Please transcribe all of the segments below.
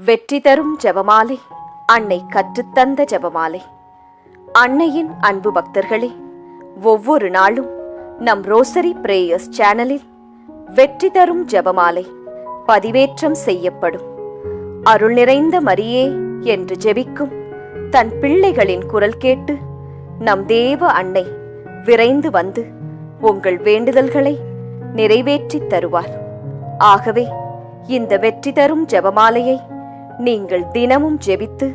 வெற்றி தரும் ஜெபமாலை, அன்னை கற்றுத்தந்த ஜெபமாலை. அன்னையின் அன்பு பக்தர்களே, ஒவ்வொரு நாளும் நம் ரோசரி பிரேயர்ஸ் சேனலில் வெற்றி தரும் ஜெபமாலை பதிவேற்றம் செய்யப்படும். அருள் நிறைந்த மரியே என்று ஜெபிக்கும் தன் பிள்ளைகளின் குரல் கேட்டு நம் தேவ அன்னை விரைந்து வந்து உங்கள் வேண்டுதல்களை நிறைவேற்றித் தருவார். ஆகவே இந்த வெற்றி தரும் ஜெபமாலையை நீங்கள் தினமும் ஜெபித்து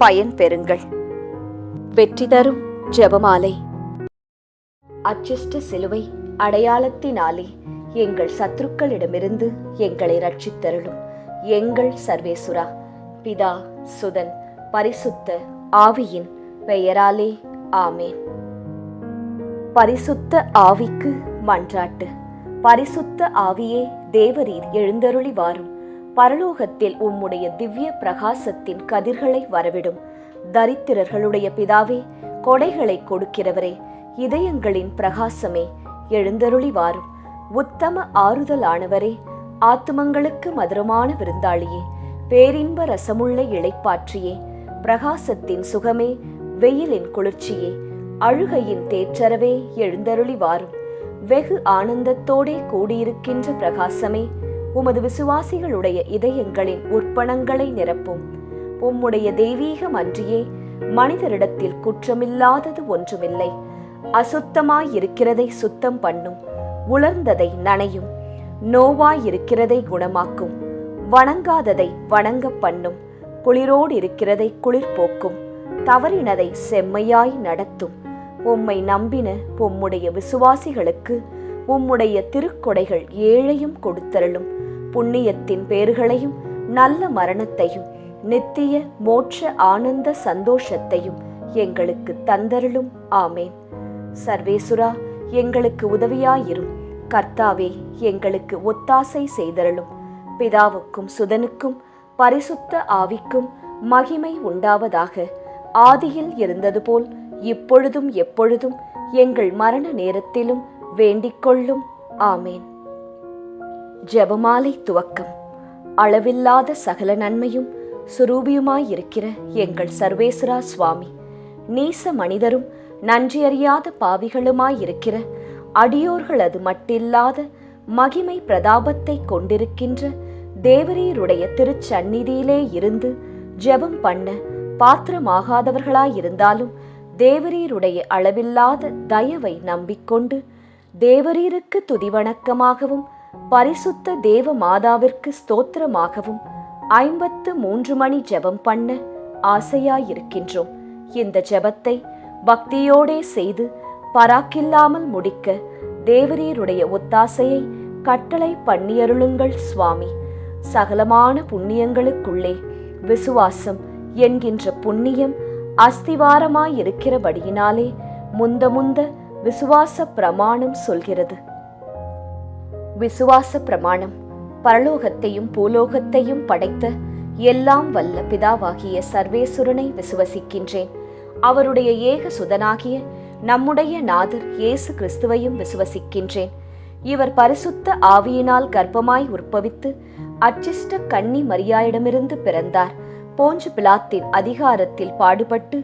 பயன் பெறுங்கள். வெற்றி தரும் ஜெபமாலை. அச்சிஷ்ட சிலுவை அடையாளத்தினாலே எங்கள் சத்துருக்களிடமிருந்து எங்களை ரட்சித்தருளும் எங்கள் சர்வேசுரா. பிதா, சுதன், பரிசுத்த ஆவியின் பெயராலே ஆமேன். பரிசுத்த ஆவிக்கு மன்றாட்டு. பரிசுத்த ஆவியே, தேவரீர் எழுந்தருளி வாரும். பரலோகத்தில் உம்முடைய திவ்ய பிரகாசத்தின் கதிர்களை வரவிடும். தரித்திரர்களுடைய பிதாவே, கொடைகளை கொடுக்கிறவரே, இதயங்களின் பிரகாசமே, எழுந்தருளி வாரும். உத்தம ஆறுதலானவரே, ஆத்துமங்களுக்கு மதுரமான விருந்தாளியே, பேரின்ப ரசமுள்ள இளைப்பாற்றியே, பிரகாசத்தின் சுகமே, வெயிலின் குளிர்ச்சியே, அழுகையின் தேற்றரவே, எழுந்தருளி வாரும். வெகு ஆனந்தத்தோடே கூடியிருக்கின்ற பிரகாசமே, உமது விசுவாசிகளுடைய இதயங்களின் உற்பணங்களை நிரப்பும். உம்முடைய தெய்வீகம் அன்றியே மனிதரிடத்தில் குற்றமில்லாதது ஒன்றுமில்லை. அசுத்தமாயிருக்கிறதை சுத்தம் பண்ணும், உலர்ந்ததை நனையும், நோவாயிருக்கிறதை குணமாக்கும், வணங்காததை வணங்க பண்ணும், குளிரோடு இருக்கிறதை குளிர் போக்கும், தவறினதை செம்மையாய் நடத்தும். உம்மை நம்பின உம்முடைய விசுவாசிகளுக்கு உம்முடைய திருக்கொடைகள் ஏழையும் கொடுத்தருளும். புண்ணியத்தின் பேறுகளையும் நல்ல மரணத்தையும் நித்திய மோட்ச ஆனந்த சந்தோஷத்தையும் எங்களுக்கு தந்தருளும். ஆமேன். சர்வேசுரா, எங்களுக்கு உதவியாயிரும். கர்த்தாவே, எங்களுக்கு ஒத்தாசை செய்தருளும். பிதாவுக்கும் சுதனுக்கும் பரிசுத்த ஆவிக்கும் மகிமை உண்டாவதாக. ஆதியில் இருந்தது போல் இப்பொழுதும் எப்பொழுதும் எங்கள் மரண நேரத்திலும் வேண்டிக்கொள்ளும். ஆமேன். ஜெபமாலை துவக்கம். அளவில்லாத சகல நன்மையும் சுரூபியுமாயிருக்கிற எங்கள் சர்வேஸ்வரா சுவாமி, நீச மனிதரும் நன்றியறியாத பாவிகளுமாயிருக்கிற அடியோர்களது மட்டில்லாத மகிமை பிரதாபத்தை கொண்டிருக்கின்ற தேவரீருடைய திருச்சந்நிதியிலே இருந்து ஜெபம் பண்ண பாத்திரமாகாதவர்களாயிருந்தாலும் தேவரீருடைய அளவில்லாத தயவை நம்பிக்கொண்டு தேவரீருக்கு துதிவணக்கமாகவும் பரிசுத்த தேவ மாதாவிற்கு ஸ்தோத்திரமாகவும் 53 மணி ஜெபம் பண்ண ஆசையாயிருக்கின்றோம். இந்த ஜெபத்தை பக்தியோடே செய்து பராக்கில்லாமல் முடிக்க தேவரீருடைய ஒத்தாசையை கட்டளை பண்ணியருளுங்கள் சுவாமி. சகலமான புண்ணியங்களுக்குள்ளே விசுவாசம் என்கின்ற புண்ணியம் அஸ்திவாரமாயிருக்கிறபடியினாலே முந்த விசுவாச பிரமாணம் சொல்கிறது. விசுவாச பிரமாணம். பரலோகத்தையும் பூலோகத்தையும் படைத்த எல்லாம் வல்ல பிதாவாகிய சர்வேசுரனை விசுவசிக்கின்றேன். அவருடைய ஏக சுதனாகிய நம்முடைய நாதர் இயேசு கிறிஸ்துவையும் விசுவசிக்கின்றேன். இவர் பரிசுத்த ஆவியினால் கர்ப்பமாய் உற்பவித்து அச்சிஷ்ட கன்னி மரியாயிடமிருந்து பிறந்தார். போஞ்சு பிலாத்தின் அதிகாரத்தில் பாடுபட்டு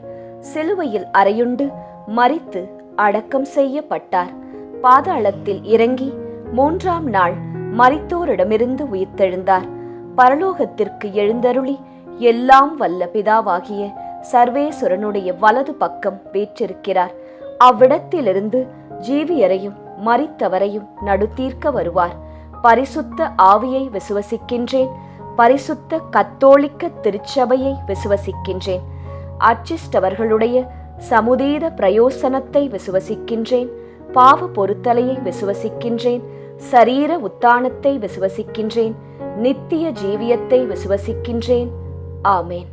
சிலுவையில் அறையுண்டு மரித்து அடக்கம் செய்யப்பட்டார். பாதாளத்தில் இறங்கி 3ஆம் நாள் மரித்தோரிடமிருந்து உயிர்த்தெழுந்தார். பரலோகத்திற்கு எழுந்தருளி எல்லாம் வல்ல பிதாவாகிய சர்வேசுரனுடைய வலது பக்கம் வீற்றிருக்கிறார். அவ்விடத்திலிருந்து ஜீவியரையும் மரித்தவரையும் நடுத்தீர்க்க வருவார். பரிசுத்த ஆவியை விசுவசிக்கின்றேன். பரிசுத்த கத்தோலிக்க திருச்சபையை விசுவசிக்கின்றேன். அச்சிஷ்டவர்களுடைய சமுதீத பிரயோசனத்தை விசுவசிக்கின்றேன். பாவ பொருத்தலையை விசுவசிக்கின்றேன். சரீர உத்தானத்தை விசுவசிக்கின்றேன். நித்திய ஜீவியத்தை விசுவசிக்கின்றேன். ஆமேன்.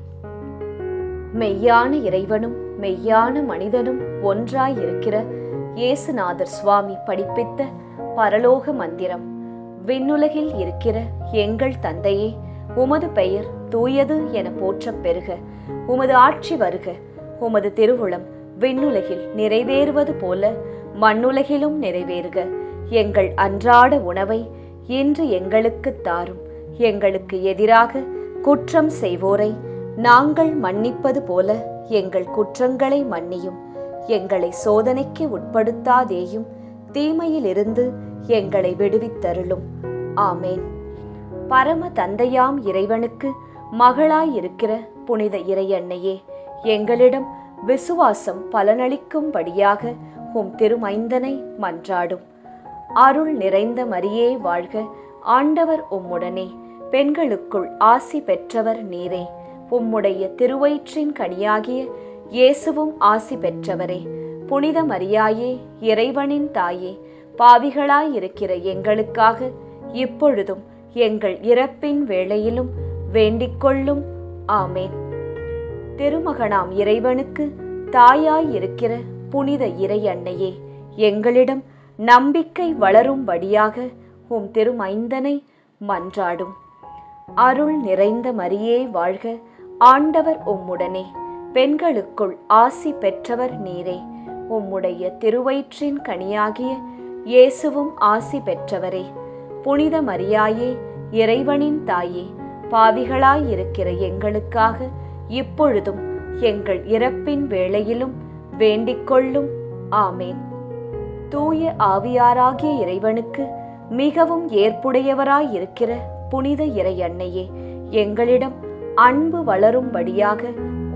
மெய்யான இறைவனும் மெய்யான மனிதனும் ஒன்றாயிருக்கிற இயேசுநாதர் சுவாமி படிப்பித்த பரலோக மந்திரம். விண்ணுலகில் இருக்கிற எங்கள் தந்தையே, உமது பெயர் தூயது என போற்றப் பெறுக. உமது ஆட்சி வருக. உமது திருவுளம் விண்ணுலகில் நிறைவேறுவது போல மண்ணுலகிலும் நிறைவேறுக. எங்கள் அன்றாட உணவை இன்று எங்களுக்கு தாரும். எங்களுக்கு எதிராக குற்றம் செய்வோரை நாங்கள் மன்னிப்பது போல எங்கள் குற்றங்களை மன்னியும். எங்களை சோதனைக்கு உட்படுத்தாதேயும், தீமையிலிருந்து எங்களை விடுவித்தருளும். ஆமேன். பரம தந்தையாம் இறைவனுக்கு மகளாயிருக்கிற புனித இறையன்னையே, எங்களிடம் விசுவாசம் பலனளிக்கும்படியாக உம் திருமைந்தனை மன்றாடும். அருள் நிறைந்த மரியே வாழ்க, ஆண்டவர் உம்முடனே, பெண்களுக்குள் ஆசி பெற்றவர் நீரே. உம்முடைய திருவயிற்றின் கனியாகிய இயேசுவும் ஆசி பெற்றவரே. புனித மரியாயே, இறைவனின் தாயே, பாவிகளாயிருக்கிற எங்களுக்காக இப்பொழுதும் எங்கள் இறப்பின் வேளையிலும் வேண்டிக்கொள்ளும். ஆமேன். திருமகனாம் இறைவனுக்கு தாயாயிருக்கிற புனித இறையன்னையே, எங்களிடம் நம்பிக்கை வளரும்படியாக உம் திருமைந்தனை மன்றாடும். அருள் நிறைந்த மரியே வாழ்க, ஆண்டவர் உம்முடனே, பெண்களுக்குள் ஆசி பெற்றவர் நீரே. உம்முடைய திருவயிற்றின் கனியாகிய இயேசுவும் ஆசி பெற்றவரே. புனித மரியாயே, இறைவனின் தாயே, பாவிகளாயிருக்கிற எங்களுக்காக இப்பொழுதும் எங்கள் இறப்பின் வேளையிலும் வேண்டிக்கொள்ளும். ஆமேன். தூய ஆவியாராகிய இறைவனுக்கு மிகவும் ஏற்புடையவராயிருக்கிற புனித இறையன்னையே, எங்களிடம் அன்பு வளரும்படியாக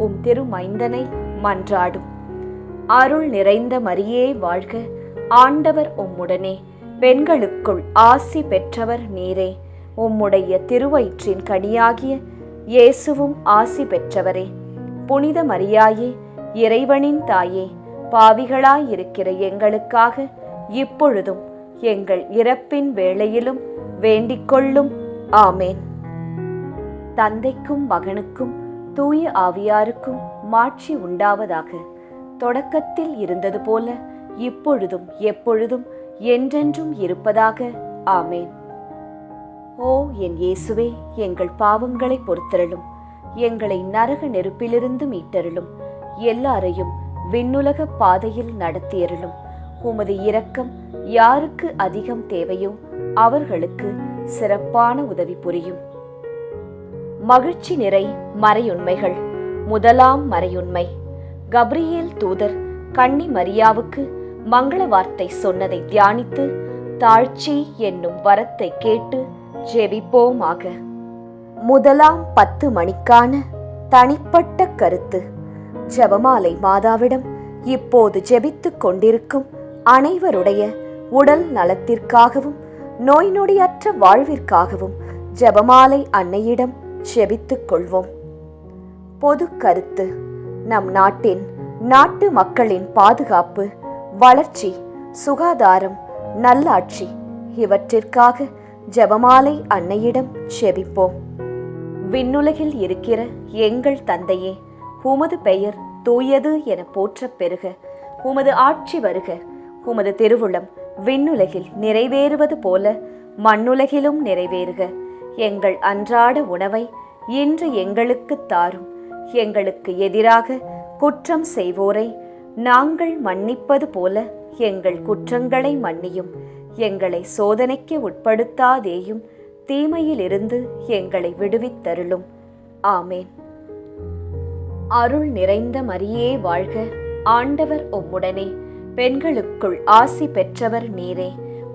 உம் திருமைந்தனை மன்றாடும். அருள் நிறைந்த மரியே வாழ்க, ஆண்டவர் உம்முடனே, பெண்களுக்குள் ஆசி பெற்றவர் நீரே. உம்முடைய திருவயிற்றின் கனியாகிய இயேசுவும் ஆசி பெற்றவரே. புனித மரியாயே, இறைவனின் தாயே, பாவிகளாயிருக்கிற எங்களுக்காக இப்பொழுதும் எங்கள் இறப்பின் வேளையிலும் வேண்டிக்கொள்ளும். ஆமேன். தந்தைக்கும் மகனுக்கும் தூய ஆவியாருக்கும் மாட்சி உண்டாவதாக. தொடக்கத்தில் இருந்தது போல இப்பொழுதும் எப்பொழுதும் என்றென்றும் இருப்பதாக. ஆமேன். ஓ என் இயேசுவே, எங்கள் பாவங்களை பொறுத்தருளும். எங்களை நரக நெருப்பிலிருந்து மீட்டருளும். எல்லாரையும் விண்ணுலக பாதையில் நடத்தியருளும். உமது இரக்கம் யாருக்கு அதிகம் தேவையோ அவர்களுக்கு சிறப்பான உதவி புரியும். மகிழ்ச்சி நிறை மறையுண்மைகள். முதலாம் மறையுண்மை, கப்ரியேல் தூதர் கன்னி மரியாவுக்கு மங்கள வார்த்தை சொன்னதை தியானித்து தாழ்ச்சி என்னும் வரத்தை கேட்டு ஜெபிப்போமாக. முதலாம் 10 மணிக்கான தனிப்பட்ட கருத்து. ஜெபமாலை மாதாவிடம் இப்போது ஜெபித்துக் கொண்டிருக்கும் அனைவருடைய உடல் நலத்திற்காகவும் நோய் நொடியற்ற வாழ்விற்காகவும் ஜெபமாலை அன்னையிடம் ஜெபித்துக் கொள்வோம். பொது கருத்து. நம் நாட்டு மக்களின் பாதுகாப்பு, வளர்ச்சி, சுகாதாரம், நல்லாட்சி இவற்றிற்காக ஜெபமாலை அன்னையிடம் ஜெபிப்போம். விண்ணுலகில் இருக்கிற எங்கள் தந்தையே, உமது பெயர் தூயது என போற்றப் பெறுக. உமது ஆட்சி வருக. உமது திருவுளம் விண்ணுலகில் நிறைவேறுவது போல மண்ணுலகிலும் நிறைவேறுக. எங்கள் அன்றாட உணவை இன்று எங்களுக்கு தாரும். எங்களுக்கு எதிராக குற்றம் செய்வோரை நாங்கள் மன்னிப்பது போல எங்கள் குற்றங்களை மன்னியும். எங்களை சோதனைக்கு உட்படுத்தாதேயும், தீமையிலிருந்து எங்களை விடுவித்தருளும். ஆமேன். அருள் நிறைந்த மரியே வாழ்க, ஆண்டவர் உம்முடனே, பெண்களுக்குள் ஆசி பெற்றவர் நீரே.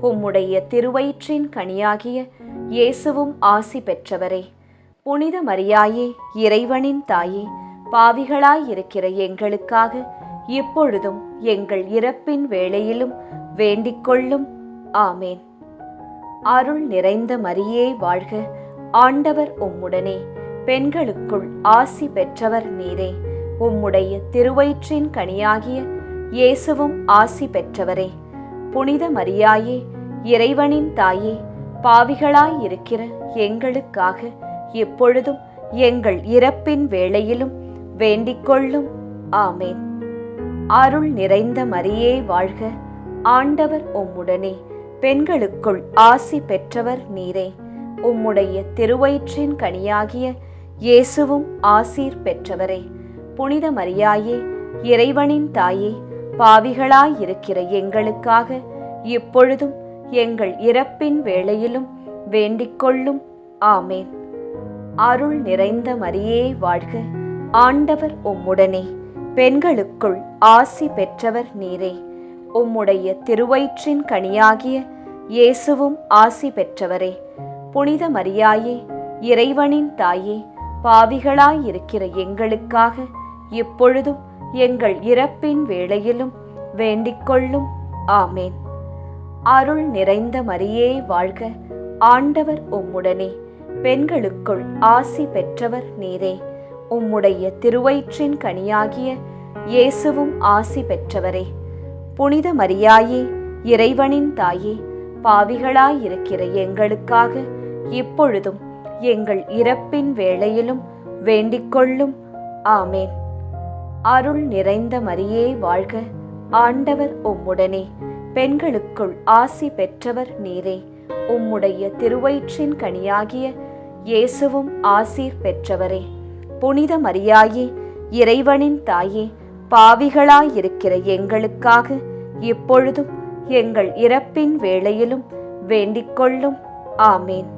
உம்முடைய திருவயிற்றின் கனியாகிய இயேசுவும் ஆசி பெற்றவரே. புனித மரியாயே, இறைவனின் தாயே, பாவிகளாயிருக்கிற எங்களுக்காக இப்பொழுதும் எங்கள் இறப்பின் வேளையிலும் வேண்டிக்கொள்ளும். ஆமேன். அருள் நிறைந்த மரியே வாழ்க, ஆண்டவர் உம்முடனே, பெண்களுக்குள் ஆசி பெற்றவர் நீரே. உம்முடைய திருவயிற்றின் கனியாகிய இயேசுவும் ஆசி பெற்றவரே. புனித மரியாயே, இறைவனின் தாயே, பாவிகளாயிருக்கிற எங்களுக்காக இப்பொழுதும் எங்கள் இறப்பின் வேளையிலும் வேண்டிக்கொள்ளும். ஆமேன். அருள் நிறைந்த மரியே வாழ்க, ஆண்டவர் உம்முடனே, பெண்களுக்குள் ஆசி பெற்றவர் நீரே. உம்முடைய திருவயிற்றின் கனியாகிய இயேசுவும் ஆசீர் பெற்றவரே. புனித மரியாயே, இறைவனின் தாயே, பாவிகளாயிருக்கிற எங்களுக்காக இப்பொழுதும் எங்கள் இறப்பின் வேளையிலும் வேண்டிக்கொள்ளும். ஆமேன். அருள் நிறைந்த மரியே வாழ்க, ஆண்டவர் உம்முடனே, பெண்களுக்குள் ஆசி பெற்றவர் நீரே. உம்முடைய திருவயிற்றின் கனியாகிய இயேசுவும் ஆசி பெற்றவரே. புனித மரியாயே, இறைவனின் தாயே, பாவிகளாயிருக்கிற எங்களுக்காக இப்பொழுதும் எங்கள் இறப்பின் வேளையிலும் வேண்டிக்கொள்ளும். ஆமேன். அருள் நிறைந்த மரியே வாழ்க, ஆண்டவர் உம்முடனே, பெண்களுக்குள் ஆசி பெற்றவர் நீரே. உம்முடைய திருவயிற்றின் கனியாகிய இயேசுவும் ஆசி பெற்றவரே. புனித மரியாயே, இறைவனின் தாயே, பாவிகளாயிருக்கிற எங்களுக்காக இப்பொழுதும் எங்கள் இறப்பின் வேளையிலும் வேண்டிக்கொள்ளும். ஆமேன். அருள் நிறைந்த மரியே வாழ்க, ஆண்டவர் உம்முடனே, பெண்களுக்குள் ஆசி பெற்றவர் நீரே. உம்முடைய திருவயிற்றின் கனியாகிய இயேசுவும் ஆசீர் பெற்றவரே. புனித மரியாயே, இறைவனின் தாயே, பாவிகளாயிருக்கிற எங்களுக்காக இப்பொழுதும் எங்கள் இறப்பின் வேளையிலும் வேண்டிக்கொள்ளும். ஆமேன்.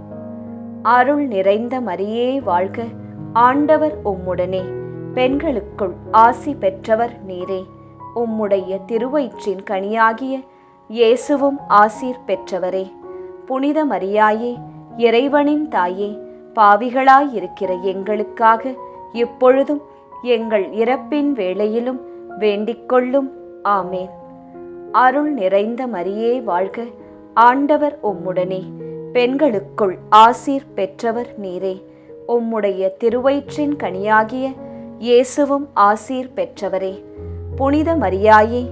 அருள் நிறைந்த மரியே வாழ்க, ஆண்டவர் உம்முடனே, பெண்களுக்குள் ஆசி பெற்றவர் நீரே. உம்முடைய திருவயிற்றின் கனியாகிய இயேசுவும் ஆசீர் பெற்றவரே. புனித மரியாயே, இறைவனின் தாயே, பாவிகளாயிருக்கிற எங்களுக்காக இப்பொழுதும் எங்கள் இறப்பின் வேளையிலும் வேண்டிக்கொள்ளும். ஆமேன். அருள் நிறைந்த மரியே வாழ்க, ஆண்டவர் உம்முடனே, பெண்களுக்குள் ஆசீர் பெற்றவர் நீரே. உம்முடைய திருவயிற்றின் கனியாகிய இயேசுவும் ஆசீர் பெற்றவரே. புனித மரியாயே,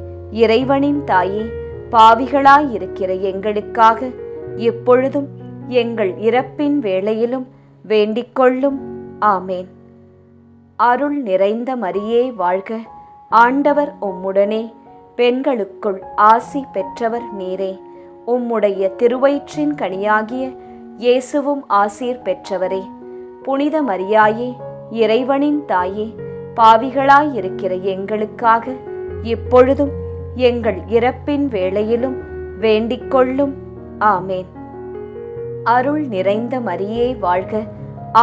இறைவனின் தாயே, பாவிகளாயிருக்கிற எங்களுக்காக இப்பொழுதும் எங்கள் இறப்பின் வேளையிலும் வேண்டிக்கொள்ளும். ஆமேன். அருள் நிறைந்த மரியே வாழ்க, ஆண்டவர் உம்முடனே, பெண்களுக்குள் ஆசி பெற்றவர் நீரே. உம்முடைய திருவயிற்றின் கனியாகிய இயேசுவும் ஆசீர் பெற்றவரே. புனித மரியாயே, இறைவனின் தாயே, பாவிகளாயிருக்கிற எங்களுக்காக இப்பொழுதும் எங்கள் இறப்பின் வேளையிலும் வேண்டிக்கொள்ளும். ஆமேன். அருள் நிறைந்த மரியே வாழ்க,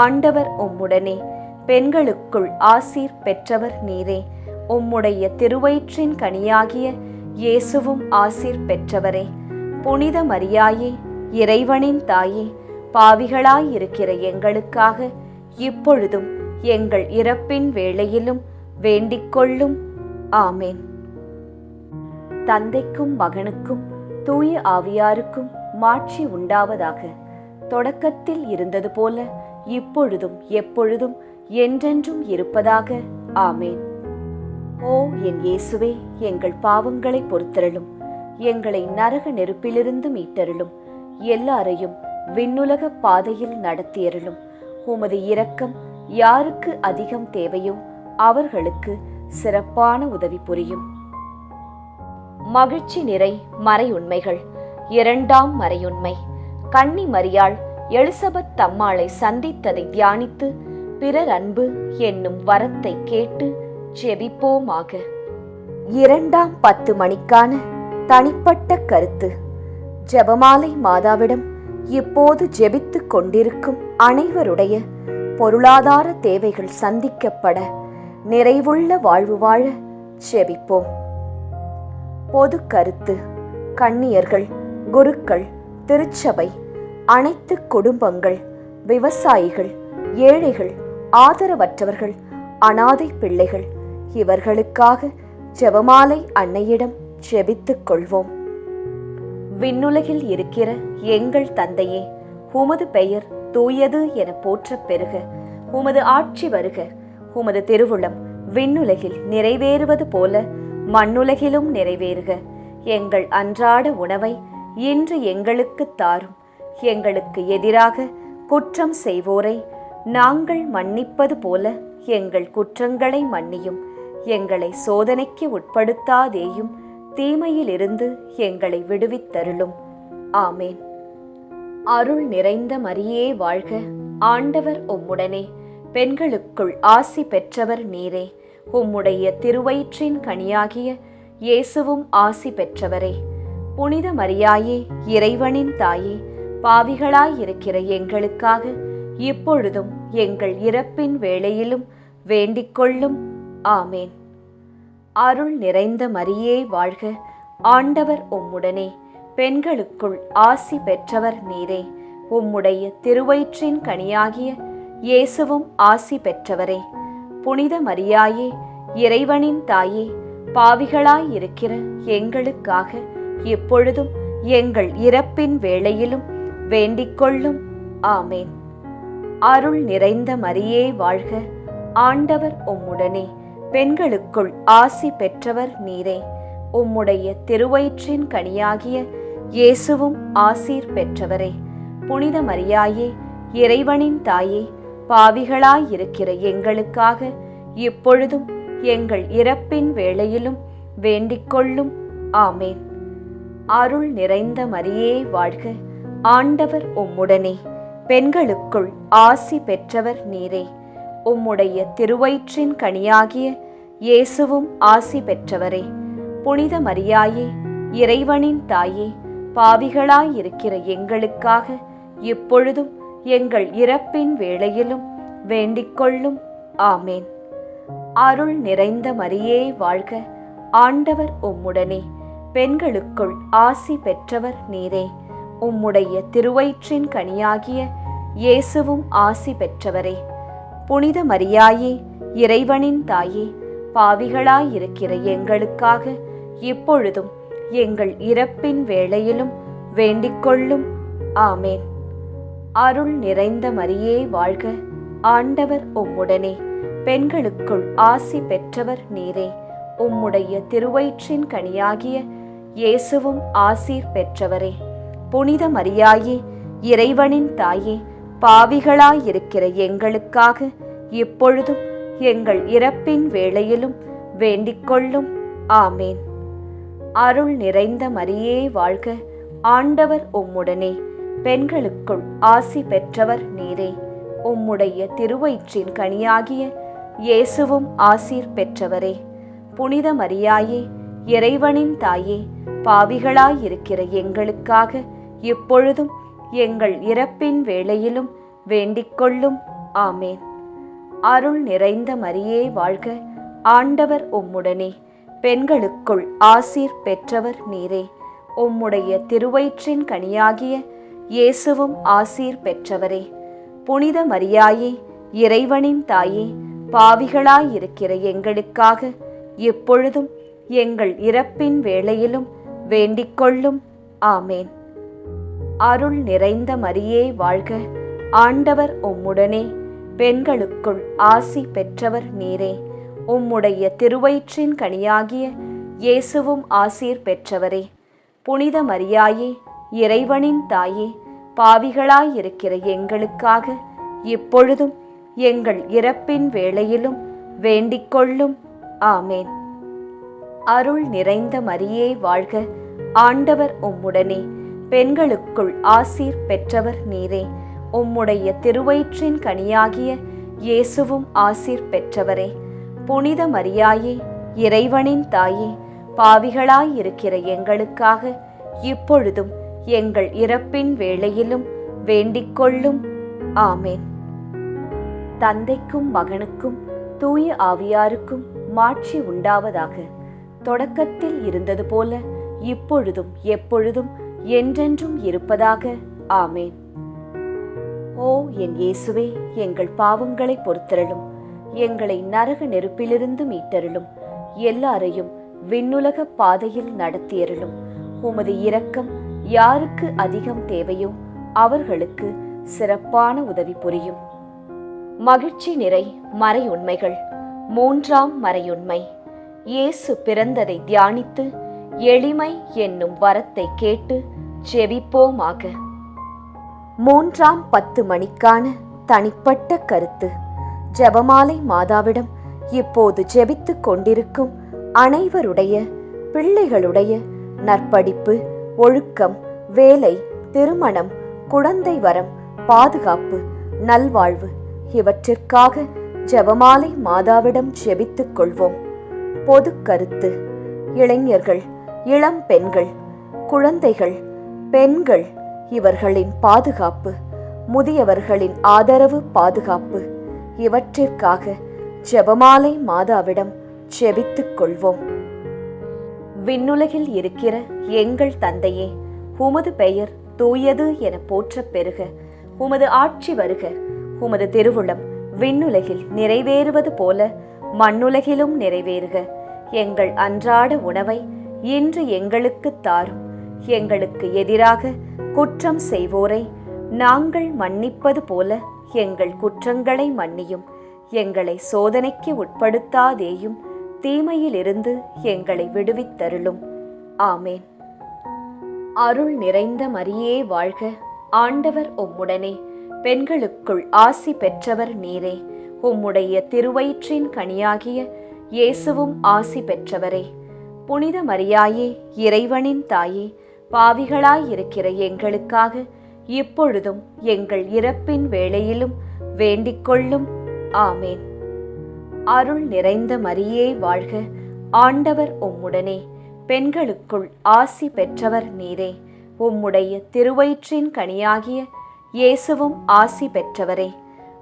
ஆண்டவர் உம்முடனே, பெண்களுக்குள் ஆசீர் பெற்றவர் நீரே. உம்முடைய திருவயிற்றின் கனியாகிய இயேசுவும் ஆசீர் பெற்றவரே. புனித மரியாயே, இறைவனின் தாயே, பாவிகளாயிருக்கிற எங்களுக்காக இப்பொழுதும் எங்கள் இறப்பின் வேளையிலும் வேண்டிக்கொள்ளும். ஆமேன். தந்தைக்கும் மகனுக்கும் தூய ஆவியாருக்கும் மாட்சி உண்டாவதாக. தொடக்கத்தில் இருந்தது போல இப்பொழுதும் எப்பொழுதும் என்றென்றும் இருப்பதாக. ஆமேன். ஓ என் இயேசுவே, எங்கள் பாவங்களை பொறுத்தருளும், எங்களை நரக நெருப்பிலிருந்து மீட்டருளும், எல்லாரையும் விண்ணுலக பாதையில் நடத்தியருளும். உமது இரக்கம் யாருக்கு அதிகம் தேவையோ அவர்களுக்கு சிறப்பான உதவி புரியும். மகிழ்ச்சி நிறை மறையுண்மைகள். இரண்டாம் மறையுண்மை. கன்னி மரியாள் எலிசபெத் அம்மாளை சந்தித்ததை தியானித்து பிறர் அன்பு என்னும் வரத்தை கேட்டு ஜெபிப்போமாக. இரண்டாம் 10 மணிக்கான தனிப்பட்ட கருத்து. ஜெபமாலை மாதாவிடம் இப்போது ஜெபித்துக் கொண்டிருக்கும் அனைவருடைய பொருளாதார தேவைகள் சந்திக்கப்பட நிறைவுள்ள வாழ்வு வாழ ஜெபிப்போம். பொது கருத்து. கன்னியர்கள், குருக்கள், திருச்சபை, அனைத்து குடும்பங்கள், விவசாயிகள், ஏழைகள், ஆதரவற்றவர்கள், அனாதை பிள்ளைகள் இவர்களுக்காக ஜெபமாலை அன்னையிடம் ஜெபித்துக் கொள்வோம். விண்ணுலகில் இருக்கிற எங்கள் தந்தையே, உமது பெயர் தூயது என போற்றப் பெறுக. உமது ஆட்சி வருக. உமது திருவுளம் விண்ணுலகில் நிறைவேறுவது போல மண்ணுலகிலும் நிறைவேறுக. எங்கள் அன்றாட உணவை இன்று எங்களுக்கு தாரும். எங்களுக்கு எதிராக குற்றம் செய்வோரை நாங்கள் மன்னிப்பது போல எங்கள் குற்றங்களை மன்னியும். எங்களை சோதனைக்கு உட்படுத்தாதேயும், தீமையிலிருந்து எங்களை விடுவித்தருளும். ஆமேன். அருள் நிறைந்த மரியே வாழ்க, ஆண்டவர் உம்முடனே, பெண்களுக்குள் ஆசி பெற்றவர் நீரே. உம்முடைய திருவயிற்றின் கனியாகிய இயேசுவும் ஆசி பெற்றவரே. புனித மரியாயே, இறைவனின் தாயே, பாவிகளாயிருக்கிற எங்களுக்காக இப்பொழுதும் எங்கள் இறப்பின் வேளையிலும் வேண்டிக்கொள்ளும். ஆமேன். அருள் நிறைந்த மரியே வாழ்க, ஆண்டவர் உம்முடனே, பெண்களுக்குள் ஆசி பெற்றவர் நீரே. உம்முடைய திருவயிற்றின் கனியாகிய இயேசுவும் ஆசி பெற்றவரே. புனித மரியாயே, இறைவனின் தாயே, பாவிகளாயிருக்கிற எங்களுக்காக இப்பொழுதும் எங்கள் இறப்பின் வேளையிலும் வேண்டிக்கொள்ளும். ஆமேன். அருள் நிறைந்த மரியே வாழ்க, ஆண்டவர் உம்முடனே, பெண்களுக்குள் ஆசி பெற்றவர் நீரே. உம்முடைய திருவயிற்றின் கனியாகிய இயேசுவும் ஆசீர் பெற்றவரே. புனித மரியாயே, இறைவனின் தாயே, பாவிகளாயிருக்கிற எங்களுக்காக இப்பொழுதும் எங்கள் இறப்பின் வேளையிலும் வேண்டிக்கொள்ளும். ஆமேன். அருள் நிறைந்த மரியே வாழ்க, ஆண்டவர் உம்முடனே, பெண்களுக்குள் ஆசி பெற்றவர் நீரே. உம்முடைய திருவயிற்றின் கனியாகிய இயேசுவும் ஆசி பெற்றவரே. புனித மரியாயே, இறைவனின் தாயே, பாவிகளாயிருக்கிற எங்களுக்காக இப்பொழுதும் எங்கள் இறப்பின் வேளையிலும் வேண்டிக்கொள்ளும். ஆமேன். அருள் நிறைந்த மரியே வாழ்க, ஆண்டவர் உம்முடனே, பெண்களுக்குள் ஆசி பெற்றவர் நீரே. உம்முடைய திருவயிற்றின் கனியாகிய இயேசுவும் ஆசி பெற்றவரே. புனித மரியாயே, இறைவனின் தாயே, பாவிகளாயிருக்கிற எங்களுக்காக இப்பொழுதும் எங்கள் இறப்பின் வேளையிலும் வேண்டிக்கொள்ளும். ஆமேன். அருள் நிறைந்த மரியே வாழ்க, ஆண்டவர் உம்முடனே, பெண்களுக்குள் ஆசி பெற்றவர் நீரே. உம்முடைய திருவயிற்றின் கனியாகிய இயேசுவும் ஆசீர் பெற்றவரே. புனித மரியாயே, இறைவனின் தாயே, பாவிகளாயிருக்கிற எங்களுக்காக இப்பொழுதும் எங்கள் இறப்பின் வேளையிலும் வேண்டிக்கொள்ளும். ஆமேன். அருள் நிறைந்த மரியே வாழ்க, ஆண்டவர் உம்முடனே, பெண்களுக்குள் ஆசி பெற்றவர் நீரே. உம்முடைய திருவயிற்றின் கனியாகிய இயேசுவும் ஆசீர் பெற்றவரே. புனித மரியாயே, இறைவனின் தாயே, பாவிகளாயிருக்கிற எங்களுக்காக இப்பொழுதும் எங்கள் இறப்பின் வேளையிலும் வேண்டிக்கொள்ளும். ஆமேன். அருள் நிறைந்த மரியே வாழ்க, ஆண்டவர் உம்முடனே, பெண்களுக்குள் ஆசீர் பெற்றவர் நீரே. உம்முடைய திருவயிற்றின் கனியாகிய இயேசுவும் ஆசீர் பெற்றவரே. புனித மரியாயே, இறைவனின் தாயே, பாவிகளாயிருக்கிற எங்களுக்காக இப்பொழுதும் எங்கள் இறப்பின் வேளையிலும் வேண்டிக்கொள்ளும். ஆமேன். அருள் நிறைந்த மரியே வாழ்க, ஆண்டவர் உம்முடனே, பெண்களுக்குள் ஆசி பெற்றவர் நீரே. உம்முடைய திருவயிற்றின் கனியாகிய இயேசுவும் ஆசீர் பெற்றவரே. புனித மரியாயே, இறைவனின் தாயே, பாவிகளாயிருக்கிற எங்களுக்காக இப்பொழுதும் எங்கள் இறப்பின் வேளையிலும் வேண்டிக்கொள்ளும். ஆமேன். அருள் நிறைந்த மரியே வாழ்க, ஆண்டவர் உம்முடனே, பெண்களுக்குள் ஆசீர் பெற்றவர் நீரே. உம்முடைய திருவயிற்றின் கனியாகிய இயேசுவும் ஆசீர் பெற்றவரே. புனித மரியாயே, இறைவனின் தாயே, பாவிகளாயிருக்கிற எங்களுக்காக இப்பொழுதும் எங்கள் இறப்பின் வேளையிலும் வேண்டிக்கொள்ளும். ஆமேன். தந்தைக்கும் மகனுக்கும் தூய ஆவியாருக்கும் மாட்சி உண்டாவதாக. தொடக்கத்தில் இருந்தது போல இப்பொழுதும் எப்பொழுதும் என்றென்றும் இருப்பதாக. ஆமேன். ஓ என் இயேசுவே, எங்கள் பாவங்களை பொறுத்தருளும், எங்களை நரக நெருப்பிலிருந்து மீட்டருளும், எல்லாரையும் விண்ணுலக பாதையில் நடத்தியருளும். உமது இரக்கம் யாருக்கு அதிகம் தேவையோ அவர்களுக்கு சிறப்பான உதவி புரியும். மகிழ்ச்சி நிறை மறையுண்மைகள். மூன்றாம் மறையுண்மை. இயேசு பிறந்ததை தியானித்து எளிமை என்னும் வரத்தை கேட்டு ஜெபிப்போமாக. 3ஆம் 10 மணிக்கான தனிப்பட்ட கருத்து. ஜெபமாலை மாதாவிடம் இப்போது ஜெபித்துக் கொண்டிருக்கும் அனைவருடைய பிள்ளைகளுடைய நற்படிப்பு, ஒழுக்கம், வேலை, திருமணம், குழந்தை வரம், பாதுகாப்பு, நல்வாழ்வு இவற்றிற்காக ஜெபமாலை மாதாவிடம் ஜெபித்துக் கொள்வோம். பொது கருத்து. இளைஞர்கள், இளம் பெண்கள், குழந்தைகள், பெண்கள் இவர்களின் பாதுகாப்பு, முதியவர்களின் ஆதரவு, பாதுகாப்பு இவற்றிற்காக ஜெபமாலை மாதாவிடம் ஜெபித்துக் கொள்வோம். விண்ணுலகில் இருக்கிற எங்கள் தந்தையே, உமது பெயர் தூயது என போற்றப் பெறுக. உமது ஆட்சி வருக. உமது திருவுளம் விண்ணுலகில் நிறைவேறுவது போல மண்ணுலகிலும் நிறைவேறுக. எங்கள் அன்றாட உணவை இன்று எங்களுக்கு தாரும். எங்களுக்கு எதிராக குற்றம் செய்வோரை நாங்கள் மன்னிப்பது போல எங்கள் குற்றங்களை மன்னியும். எங்களை சோதனைக்கு உட்படுத்தாதேயும், தீமையிலிருந்து எங்களை விடுவித்தருளும். ஆமேன். அருள் நிறைந்த மரியே வாழ்க. ஆண்டவர் உம்முடனே, பெண்களுக்குள் ஆசி பெற்றவர் நீரே. உம்முடைய திருவயிற்றின் கனியாகிய இயேசுவும் ஆசி பெற்றவரே. புனித மரியாயே, இறைவனின் தாயே, பாவிகளாயிருக்கிற எங்களுக்காக இப்பொழுதும் எங்கள் இறப்பின் வேளையிலும் வேண்டிக்கொள்ளும். ஆமேன். அருள் நிறைந்த மரியே வாழ்க. ஆண்டவர் உம்முடனே, பெண்களுக்குள் ஆசி பெற்றவர் நீரே. உம்முடைய திருவயிற்றின் கனியாகிய இயேசுவும் ஆசி பெற்றவரே.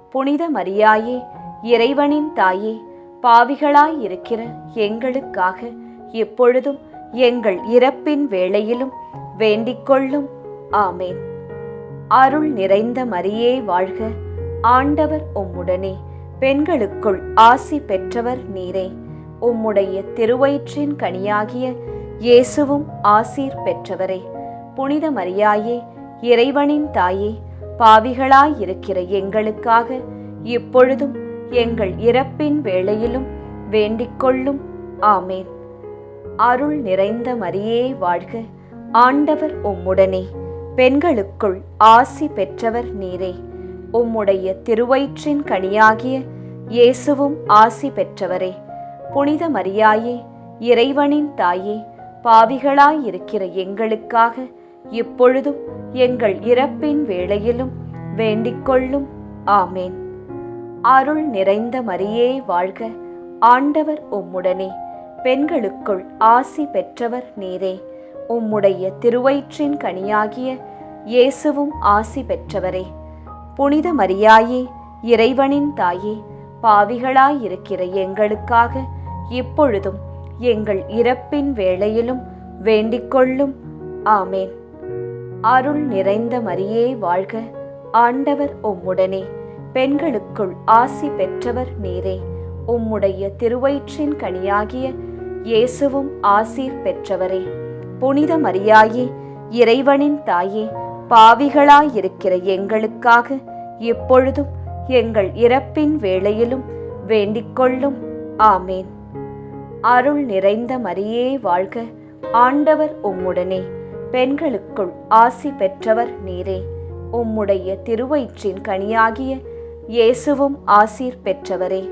புனித மரியாயே, இறைவனின் தாயே, பாவிகளாயிருக்கிற எங்களுக்காக இப்பொழுதும் எங்கள் இறப்பின் வேளையிலும் வேண்டிக்கொள்ளும். ஆமேன். அருள் நிறைந்த மரியே வாழ்க. ஆண்டவர் உம்முடனே, பெண்களுக்குள் ஆசி பெற்றவர் நீரே. உம்முடைய திருவயிற்றின் கனியாகிய இயேசுவும் ஆசீர் பெற்றவரே. புனித மரியாயே, இறைவனின் தாயே, பாவிகளாயிருக்கிற எங்களுக்காக இப்பொழுதும் எங்கள் இறப்பின் வேளையிலும் வேண்டிக்கொள்ளும். ஆமேன். அருள் நிறைந்த மரியே வாழ்க. ஆண்டவர் உம்முடனே, பெண்களுக்குள் ஆசி பெற்றவர் நீரே. உம்முடைய திருவயிற்றின் கனியாகிய இயேசுவும் ஆசி பெற்றவரே. புனித மரியாயே, இறைவனின் தாயே, பாவிகளாயிருக்கிற எங்களுக்காக இப்பொழுதும் எங்கள் இறப்பின் வேளையிலும் வேண்டிக்கொள்ளும். ஆமேன். அருள் நிறைந்த மரியே வாழ்க. ஆண்டவர் உம்முடனே, பெண்களுக்குள் ஆசி பெற்றவர் நீரே. உம்முடைய திருவயிற்றின் கனியாகிய இயேசுவும் ஆசி பெற்றவரே. புனித மரியாயே, இறைவனின் தாயே, பாவிகளாயிருக்கிற எங்களுக்காக இப்பொழுதும் எங்கள் இறப்பின் வேளையிலும் வேண்டிக்கொள்ளும். ஆமேன். அருள் நிறைந்த மரியே வாழ்க. ஆண்டவர் உம்முடனே, பெண்களுக்குள் ஆசி பெற்றவர் நீரே. உம்முடைய திருவயிற்றின் கனியாகிய இயேசுவும் ஆசீர் பெற்றவரே. புனித மரியாயே, இறைவனின் தாயே, பாவிகளாயிருக்கிற எங்களுக்காக இப்பொழுதும் எங்கள் இறப்பின் வேளையிலும் வேண்டிக்கொள்ளும். ஆமேன். அருள் நிறைந்த மரியே வாழ்க. ஆண்டவர் உம்முடனே, பெண்களுக்குள் ஆசி பெற்றவர் நீரே. உம்முடைய திருவயிற்றின் கனியாகிய இயேசுவும் ஆசீர் பெற்றவரே.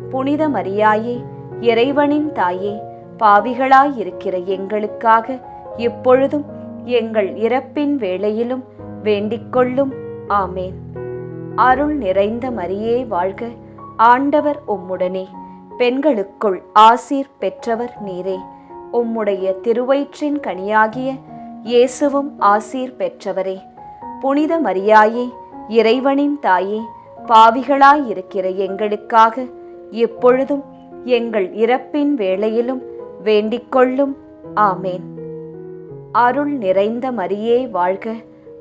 புனித மரியாயே, இறைவனின் தாயே, பாவிகளாயிருக்கிற எங்களுக்காக இப்பொழுதும் எங்கள் இறப்பின் வேளையிலும் வேண்டிக்கொள்ளும். ஆமேன். அருள் நிறைந்த மரியே வாழ்க. ஆண்டவர் உம்முடனே, பெண்களுக்குள் ஆசீர் பெற்றவர் நீரே. உம்முடைய திருவயிற்றின் கனியாகிய இயேசுவும் ஆசீர் பெற்றவரே. புனித மரியாயே, இறைவனின் தாயே, பாவிகளாயிருக்கிற எங்களுக்காக இப்பொழுதும் எங்கள் இறப்பின் வேளையிலும் வேண்டிக்கொள்ளும். ஆமேன். அருள் நிறைந்த மரியே வாழ்க.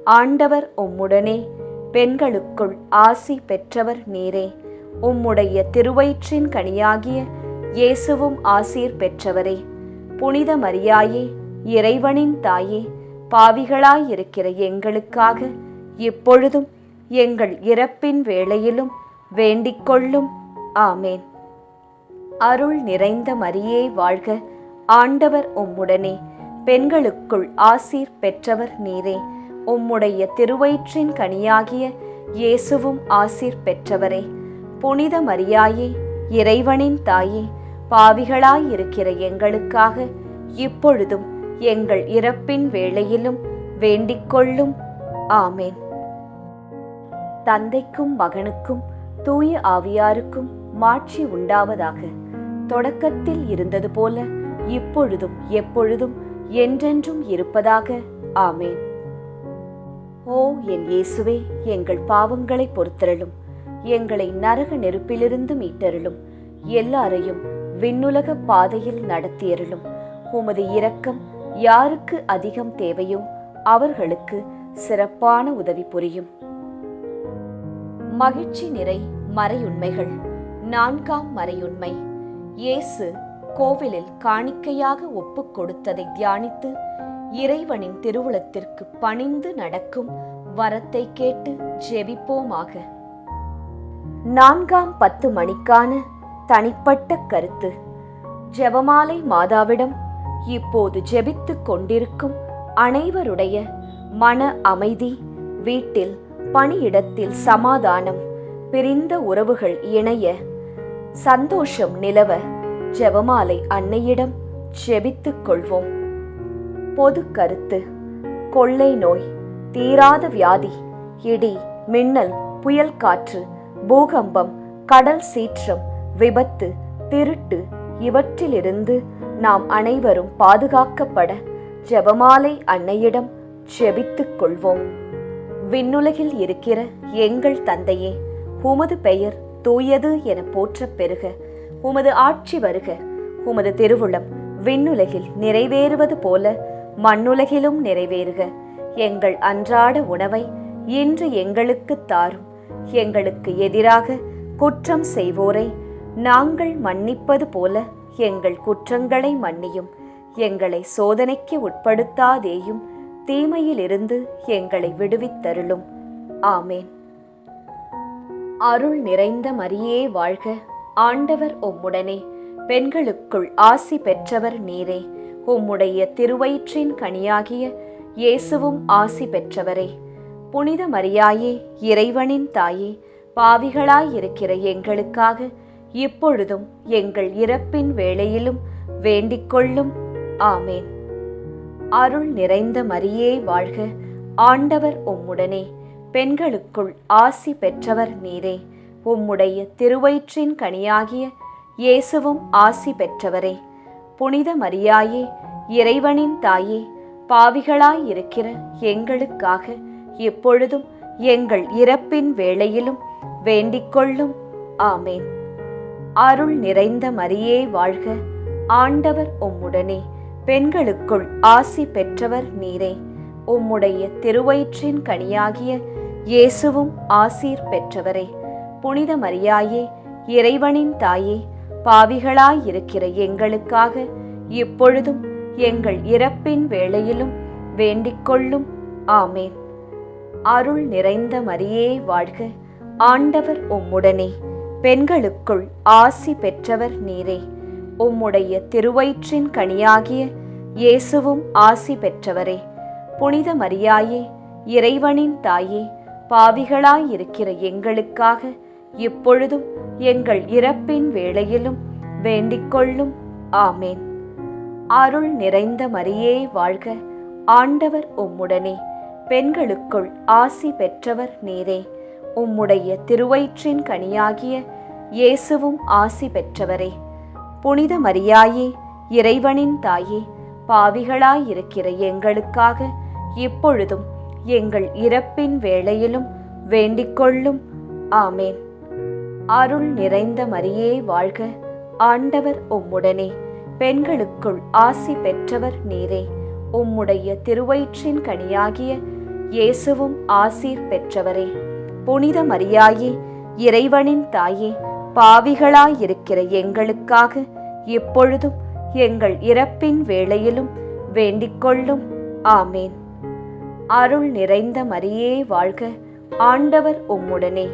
ஆண்டவர் உம்முடனே, பெண்களுக்குள் ஆசி பெற்றவர் நீரே. உம்முடைய திருவயிற்றின் கனியாகிய இயேசுவும் ஆசீர் பெற்றவரே. புனித மரியாயே, இறைவனின் தாயே, பாவிகளாயிருக்கிற எங்களுக்காக இப்பொழுதும் எங்கள் இறப்பின் வேளையிலும் வேண்டிக்கொள்ளும். ஆமேன். அருள் நிறைந்த மரியே வாழ்க. ஆண்டவர் உம்முடனே, பெண்களுக்குள் ஆசீர் பெற்றவர் நீரே. உம்முடைய திருவயிற்றின் கனியாகிய இயேசுவும் ஆசீர் பெற்றவரே. புனித மரியாயே, இறைவனின் தாயே, பாவிகளாயிருக்கிற எங்களுக்காக இப்பொழுதும் எங்கள் இறப்பின் வேளையிலும் வேண்டிக்கொள்ளும். ஆமேன். தந்தைக்கும் மகனுக்கும் தூய ஆவியாருக்கும் மாட்சி உண்டாவதாக. தொடக்கத்தில் இருந்தது போல இப்பொழுதும் எப்பொழுதும் என்றென்றும் இருப்பதாக. ஆமேன். ஓ என் இயேசுவே, எங்கள் பாவங்களை பொறுத்தருளும். எங்களை நரக நெருப்பிலிருந்து மீட்டருளும். எல்லாரையும் விண்ணுலக பாதையில் நடத்தியருளும். உமது இரக்கம் யாருக்கு அதிகம் தேவையோ அவர்களுக்கு சிறப்பான உதவி புரியும். மகிழ்ச்சி நிறை மறையுண்மைகள். 4ஆம் மறையுண்மை. இயேசு கோவிலில் காணிக்கையாக ஒப்புக் கொடுத்ததை தியானித்து இறைவனின் திருவுளத்திற்கு பணிந்து நடக்கும் வரத்தை கேட்டு ஜெபிப்போமாக. 4ஆம் 10 மணிக்கான தனிப்பட்ட கருத்து. ஜெபமாலை மாதாவிடம் இப்போது ஜெபித்துக் கொண்டிருக்கும் அனைவருடைய மன அமைதி, வீட்டில் பணியிடத்தில் சமாதானம், பிரிந்த உறவுகள் இணைய சந்தோஷம் நிலவ ஜெபமாலை அன்னையிடம் ஜெபித்துக் கொள்வோம். பொது கருத்து. கொள்ளை நோய், தீராத வியாதி, இடி, மின்னல், புயல் காற்று, பூகம்பம், கடல் சீற்றம், விபத்து, திருட்டு இவற்றிலிருந்து நாம் அனைவரும் பாதுகாக்கப்பட ஜெபமாலை அன்னையிடம் ஜெபித்துக் கொள்வோம். விண்ணுலகில் இருக்கிற எங்கள் தந்தையே, உமது பெயர் தூயது என போற்றப் பெறுக. உமது ஆட்சி வருக. உமது திருவுளம் விண்ணுலகில் நிறைவேறுவது போல மண்ணுலகிலும் நிறைவேறுக. எங்கள் அன்றாட உணவை இன்று எங்களுக்கு தாரும். எங்களுக்கு எதிராக குற்றம் செய்வோரை நாங்கள் மன்னிப்பது போல எங்கள் குற்றங்களை மன்னியும். எங்களை சோதனைக்கு உட்படுத்தாதேயும், தீமையிலிருந்து எங்களை விடுவித்தருளும். ஆமேன். அருள் நிறைந்த மரியே வாழ்க. ஆண்டவர் உம்முடனே. பெண்களுக்குள் ஆசி பெற்றவர் நீரே. உம்முடைய திருவயிற்றின் கனியாகிய இயேசுவும் ஆசி பெற்றவரே. புனித மரியாயே, இறைவனின் தாயே, பாவிகளாயிருக்கிற எங்களுக்காக இப்பொழுதும் எங்கள் இறப்பின் வேளையிலும் வேண்டிக்கொள்ளும். ஆமேன். அருள் நிறைந்த மரியே வாழ்க. ஆண்டவர் உம்முடனே. பெண்களுக்குள் ஆசி பெற்றவர் நீரே. உம்முடைய திருவயிற்றின் கனியாகிய இயேசுவும் ஆசி பெற்றவரே. புனித மரியாயே, இறைவனின் தாயே, பாவிகளாயிருக்கிற எங்களுக்காக இப்பொழுதும் எங்கள் இறப்பின் வேளையிலும் வேண்டிக்கொள்ளும். ஆமேன். அருள் நிறைந்த மரியே வாழ்க. ஆண்டவர் உம்முடனே. பெண்களுக்குள் ஆசி பெற்றவர் நீரே. உம்முடைய திருவயிற்றின் கனியாகிய இயேசுவும் ஆசீர் பெற்றவரே. புனித மரியாயே, இறைவனின் தாயே, பாவிகளாயிருக்கிற எங்களுக்காக இப்பொழுதும் எங்கள் இறப்பின் வேளையிலும் வேண்டிக்கொள்ளும். ஆமேன். அருள் நிறைந்த மரியே வாழ்க. ஆண்டவர் உம்முடனே. பெண்களுக்குள் ஆசி பெற்றவர் நீரே. உம்முடைய திருவயிற்றின் கனியாகிய இயேசுவும் ஆசி பெற்றவரே. புனித மரியாயே, இறைவனின் தாயே, பாவிகளாயிருக்கிற எங்களுக்காக இப்பொழுதும் எங்கள் இறப்பின் வேளையிலும் வேண்டிக்கொள்ளும். ஆமேன். அருள் நிறைந்த மரியே வாழ்க. ஆண்டவர் உம்முடனே. பெண்களுக்குள் ஆசி பெற்றவர் நீரே. உம்முடைய திருவயிற்றின் கனியாகிய இயேசுவும் ஆசி பெற்றவரே. புனித மரியாயே, இறைவனின் தாயே, பாவிகளாயிருக்கிற எங்களுக்காக இப்பொழுதும் எங்கள் இறப்பின் வேளையிலும் வேண்டிக்கொள்ளும். ஆமேன். அருள் நிறைந்த மரியே வாழ்க. ஆண்டவர் உம்முடனே. பெண்களுக்குள் ஆசி பெற்றவர் நீரே. உம்முடைய திருவயிற்றின் கனியாகிய இயேசுவும் ஆசீர் பெற்றவரே. புனித மரியாயே, இறைவனின் தாயே, பாவிகளாயிருக்கிற எங்களுக்காக இப்பொழுதும் எங்கள் இறப்பின் வேளையிலும் வேண்டிக்கொள்ளும். ஆமேன். அருள் நிறைந்த மரியே வாழ்க. ஆண்டவர் உம்முடனே.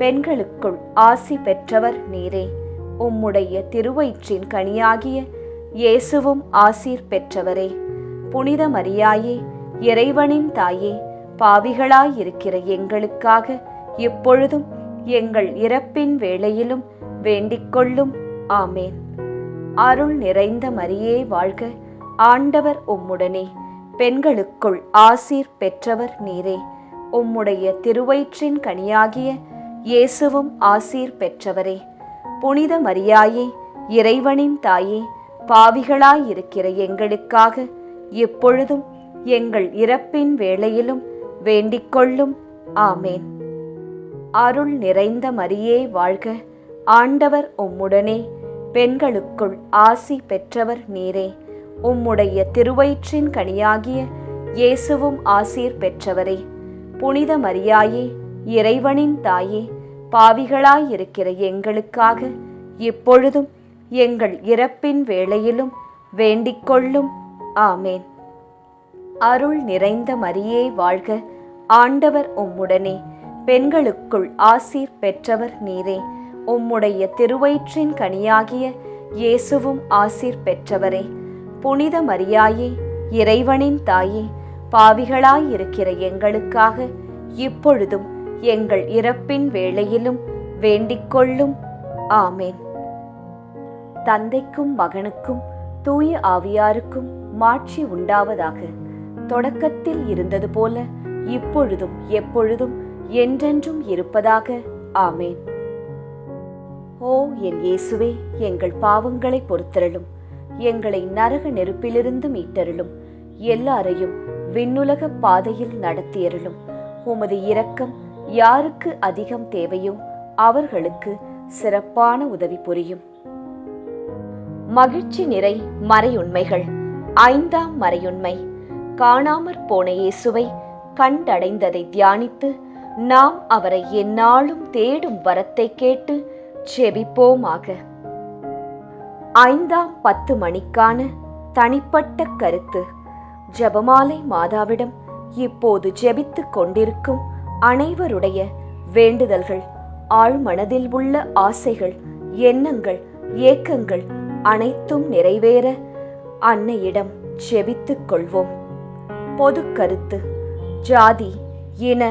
பெண்களுக்குள் ஆசி பெற்றவர் நீரே. உம்முடைய திருவயிற்றின் கனியாகிய இயேசுவும் ஆசீர் பெற்றவரே. புனித மரியாயே, இறைவனின் தாயே, பாவிகளாயிருக்கிற எங்களுக்காக இப்பொழுதும் எங்கள் இறப்பின் வேளையிலும் வேண்டிக்கொள்ளும். ஆமேன். அருள் நிறைந்த மரியே வாழ்க. ஆண்டவர் உம்முடனே. பெண்களுக்குள் ஆசீர் பெற்றவர் நீரே. உம்முடைய திருவயிற்றின் கனியாகிய இயேசுவும் ஆசீர் பெற்றவரே. புனித மரியாயே, இறைவனின் தாயே, பாவிகளாயிருக்கிற எங்களுக்காக இப்பொழுதும் எங்கள் இறப்பின் வேளையிலும் வேண்டிக்கொள்ளும். ஆமேன். அருள் நிறைந்த மரியே வாழ்க, ஆண்டவர் உம்முடனே, பெண்களுக்குள் ஆசி பெற்றவர் நீரே. உம்முடைய திருவயிற்றின் கனியாகிய இயேசுவும் ஆசீர் பெற்றவரே. புனித மரியாயே, இறைவனின் தாயே, பாவிகளாயிருக்கிற எங்களுக்காக இப்பொழுதும் எங்கள் இறப்பின் வேளையிலும் வேண்டிக்கொள்ளும். ஆமேன். அருள் நிறைந்த மரியே வாழ்க, ஆண்டவர் உம்முடனே, பெண்களுக்குள் ஆசீர் பெற்றவர் நீரே. உம்முடைய திருவயிற்றின் கனியாகிய இயேசுவும் ஆசீர் பெற்றவரே. புனித மரியாயே, இறைவனின் தாயே, பாவிகளாயிருக்கிற எங்களுக்காக இப்பொழுதும் எங்கள் இறப்பின் வேளையிலும் வேண்டிக்கொள்ளும். ஆமேன். தந்தைக்கும் மகனுக்கும் தூய ஆவியாருக்கும் மாட்சி உண்டாவதாக. தொடக்கத்தில் இருந்தது போல இப்பொழுதும் எப்பொழுதும் என்றென்றும் இருப்பதாக. ஆமேன். ஓ என் இயேசுவே, எங்கள் பாவங்களை பொறுத்தருளும், எங்களை நரக நெருப்பிலிருந்து மீட்டருளும், எல்லாரையும் விண்ணுலக பாதையில் நடத்தியருளும். உமது இரக்கம் யாருக்கு அதிகம் தேவையோ அவர்களுக்கு சிறப்பான உதவி புரியும். மகிழ்ச்சி நிறை மறையுண்மைகள். 5ஆம் மறையுண்மை. காணாமற் போன இயேசுவை கண்டடைந்ததை தியானித்து நாம் அவரை எந்நாளும் தேடும் வரத்தை கேட்டு ஜெபிப்போமாக. 5ஆம் 10 மணிக்கான தனிப்பட்ட கருத்து. ஜெபமாலை மாதாவிடம் இப்போது ஜெபித்துக் கொண்டிருக்கும் அனைவருடைய வேண்டுதல்கள், ஆழ்மனதில் உள்ள ஆசைகள், எண்ணங்கள், ஏக்கங்கள் அனைத்தும் நிறைவேற அன்னையிடம் ஜெபித்துக் கொள்வோம். பொது கருத்து. ஜாதி, இன,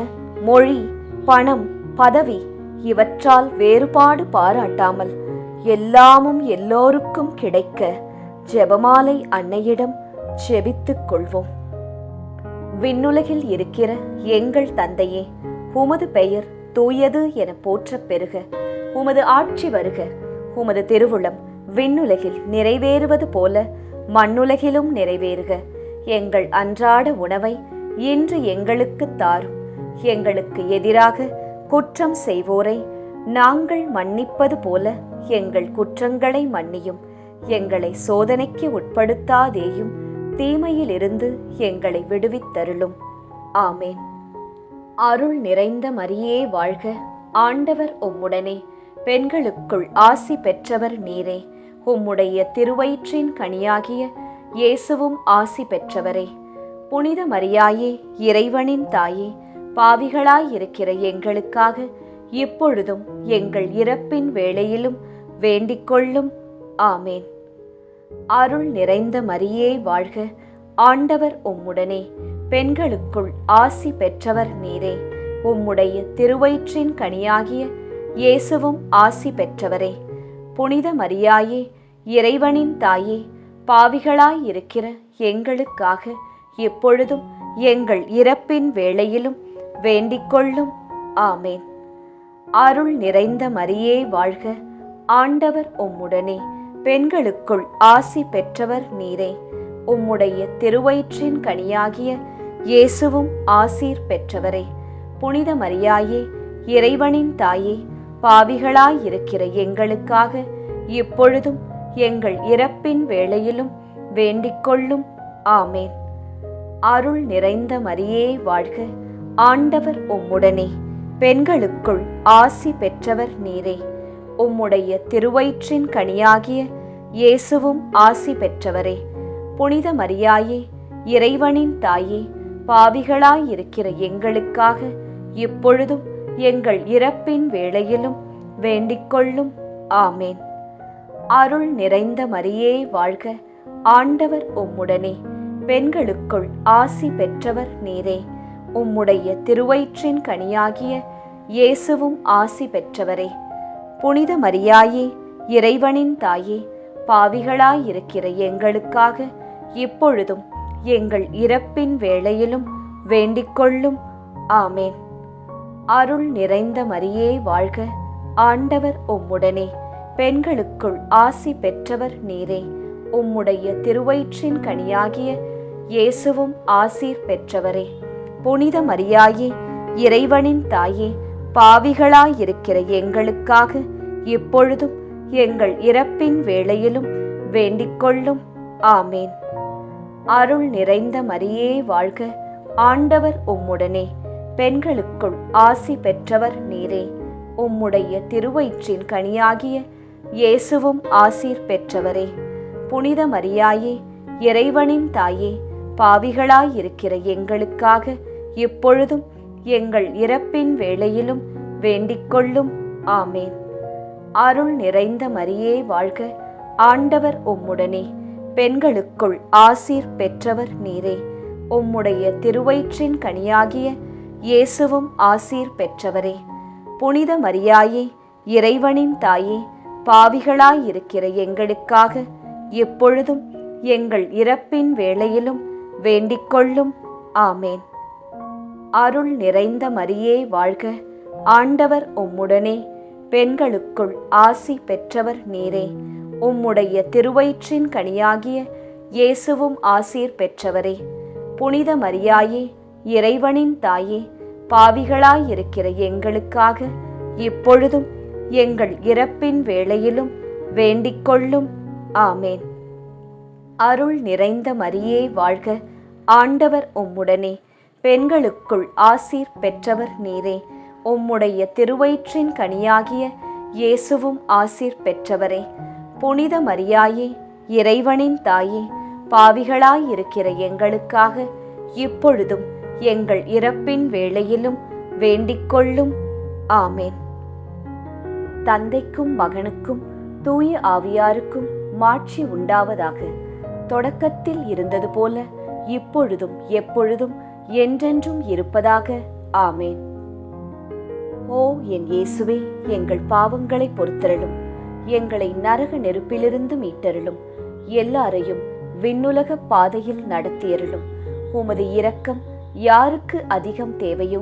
மொழி, பணம், பதவி இவற்றால் வேறுபாடு பாராட்டாமல் எல்லாமும் எல்லோருக்கும் கிடைக்க ஜெபமாலை அன்னையிடம் ஜெபித்துக் கொள்வோம். விண்ணுலகில் இருக்கிற எங்கள் தந்தையே, உமது பெயர் தூயது என போற்றப் பெறுக. உமது ஆட்சி வருக. உமது திருவுளம் விண்ணுலகில் நிறைவேறுவது போல மண்ணுலகிலும் நிறைவேறுக. எங்கள் அன்றாட உணவை இன்று எங்களுக்கு தாரும். எங்களுக்கு எதிராக குற்றம் செய்வோரை நாங்கள் மன்னிப்பது போல எங்கள் குற்றங்களை மன்னியும். எங்களை சோதனைக்கு உட்படுத்தாதேயும், தீமையிலிருந்து எங்களை விடுவித்தருளும். ஆமேன். அருள் நிறைந்த மரியே வாழ்க, ஆண்டவர் உம்முடனே, பெண்களுக்குள் ஆசி பெற்றவர் நீரே. உம்முடைய திருவயிற்றின் கனியாகிய இயேசுவும் ஆசி பெற்றவரே. புனித மரியாயே, இறைவனின் தாயே, பாவிகளாயிருக்கிற எங்களுக்காக இப்பொழுதும் எங்கள் இறப்பின் வேளையிலும் வேண்டிக்கொள்ளும். ஆமேன். அருள் நிறைந்த மரியே வாழ்க, ஆண்டவர் உம்முடனே, பெண்களுக்குள் ஆசி பெற்றவர் நீரே. உம்முடைய திருவயிற்றின் கனியாகிய இயேசுவும் ஆசி பெற்றவரே. புனித மரியாயே, இறைவனின் தாயே, பாவிகளாயிருக்கிற எங்களுக்காக இப்பொழுதும் எங்கள் இறப்பின் வேளையிலும் வேண்டிக்கொள்ளும். ஆமேன். அருள் நிறைந்த மரியே வாழ்க, ஆண்டவர் உம்முடனே, பெண்களுக்குள் ஆசி பெற்றவர் நீரே. உம்முடைய திருவயிற்றின் கனியாகிய இயேசுவும் ஆசீர் பெற்றவரே. புனித மரியாயே, இறைவனின் தாயே, பாவிகளாயிருக்கிற எங்களுக்காக இப்பொழுதும் எங்கள் இறப்பின் வேளையிலும் வேண்டிக்கொள்ளும். ஆமேன். அருள் நிறைந்த மரியே வாழ்க, ஆண்டவர் உம்முடனே, பெண்களுக்குள் ஆசி பெற்றவர் நீரே. உம்முடைய திருவயிற்றின் கனியாகிய இயேசுவும் ஆசி பெற்றவரே. புனித மரியாயே, இறைவனின் தாயே, பாவிகளாயிருக்கிற எங்களுக்காக இப்பொழுதும் எங்கள் இறப்பின் வேளையிலும் வேண்டிக்கொள்ளும். ஆமேன். அருள் நிறைந்த மரியே வாழ்க, ஆண்டவர் உம்முடனே, பெண்களுக்குள் ஆசி பெற்றவர் நீரே. உம்முடைய திருவயிற்றின் கனியாகிய இயேசுவும் ஆசி பெற்றவரே. புனித மரியாயே, இறைவனின் தாயே, பாவிகளாயிருக்கிற எங்களுக்காக இப்பொழுதும் எங்கள் இறப்பின் வேளையிலும் வேண்டிக்கொள்ளும். ஆமேன். அருள் நிறைந்த மரியே வாழ்க, ஆண்டவர் உம்முடனே, பெண்களுக்குள் ஆசி பெற்றவர் நீரே. உம்முடைய திருவயிற்றின் கனியாகிய இயேசுவும் ஆசீர் பெற்றவரே. புனித மரியாயே, இறைவனின் தாயே, பாவிகளாயிருக்கிற எங்களுக்காக இப்பொழுதும் எங்கள் இறப்பின் வேளையிலும் வேண்டிக் கொள்ளும். ஆமேன். அருள் நிறைந்த மரியே வாழ்க, ஆண்டவர் உம்முடனே, பெண்களுக்குள் ஆசி பெற்றவர் நீரே. உம்முடைய திருவயிற்றின் கனியாகிய இயேசுவும் ஆசீர் பெற்றவரே. புனித மரியாயே, இறைவனின் தாயே, பாவிகளாயிருக்கிற எங்களுக்காக இப்பொழுதும் எங்கள் இறப்பின் வேளையிலும் வேண்டிக் கொள்ளும். ஆமேன். அருள் நிறைந்த மரியே வாழ்க, ஆண்டவர் உம்முடனே, பெண்களுக்குள் ஆசீர் பெற்றவர் நீரே. உம்முடைய திருவயிற்றின் கனியாகிய இயேசுவும் ஆசீர் பெற்றவரே. புனித மரியாயே, இறைவனின் தாயே, பாவிகளாயிருக்கிற எங்களுக்காக எப்பொழுதும் எங்கள் இறப்பின் வேளையிலும் வேண்டிக் கொள்ளும். ஆமேன். அருள் நிறைந்த மரியே வாழ்க, ஆண்டவர் உம்முடனே, பெண்களுக்குள் ஆசி பெற்றவர் நீரே. உம்முடைய திருவயிற்றின் கனியாகிய இயேசுவும் ஆசீர் பெற்றவரே. புனித மரியாயே, இறைவனின் தாயே, பாவிகளாயிருக்கிற எங்களுக்காக இப்பொழுதும் எங்கள் இறப்பின் வேளையிலும் வேண்டிக் கொள்ளும். ஆமேன். அருள் நிறைந்த மரியே வாழ்க, ஆண்டவர் உம்முடனே, பெண்களுக்குள் ஆசீர் பெற்றவர் நீரே. உம்முடைய திருவயிற்றின் கனியாகிய இயேசுவும் ஆசீர் பெற்றவரே. புனித மரியாயே, இறைவனின் தாயே, பாவிகளாயிருக்கிற எங்களுக்காக இப்பொழுதும் எங்கள் இறப்பின் வேளையிலும் வேண்டிக் கொள்ளும். ஆமேன். தந்தைக்கும் மகனுக்கும் தூய ஆவியாருக்கும் மாட்சி உண்டாவதாக. தொடக்கத்தில் இருந்தது போல இப்பொழுதும் எப்பொழுதும் என்றென்றும் இருப்பதாக. ஆமேன். ஓ என் இயேசுவே, எங்கள் பாவங்களை பொறுத்தருளும், எங்களை நரக நெருப்பிலிருந்து மீட்டருளும், எல்லாரையும் விண்ணுலக பாதையில் நடத்தியருளும். உமது இரக்கம் யாருக்கு அதிகம் தேவையோ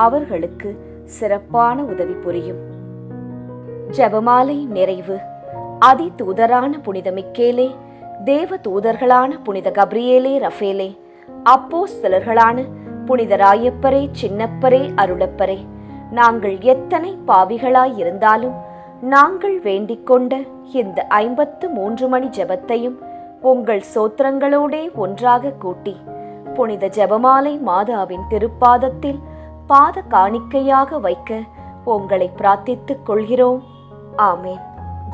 அவர்களுக்கு சிறப்பான உதவி புரியும். ஜெபமாலை நிறைவு. அதி தூதரான புனித மிக்கேலே, தேவ தூதர்களான புனித கப்ரியேலே, ரஃபேலே, அப்போஸ்தலர்களான புனித ராயப்பரே, சின்னப்பரே, அருளப்பரே, நாங்கள் எத்தனை பாவிகளாயிருந்தாலும் நாங்கள் வேண்டிக் கொண்ட இந்த 53 மணி ஜெபத்தையும் உங்கள் சோத்திரங்களோடே ஒன்றாக கூட்டி புனித ஜெபமாலை மாதாவின் திருப்பாதத்தில் பாத காணிக்கையாக வைக்க உங்களை பிரார்த்தித்துக் கொள்கிறோம். ஆமேன்.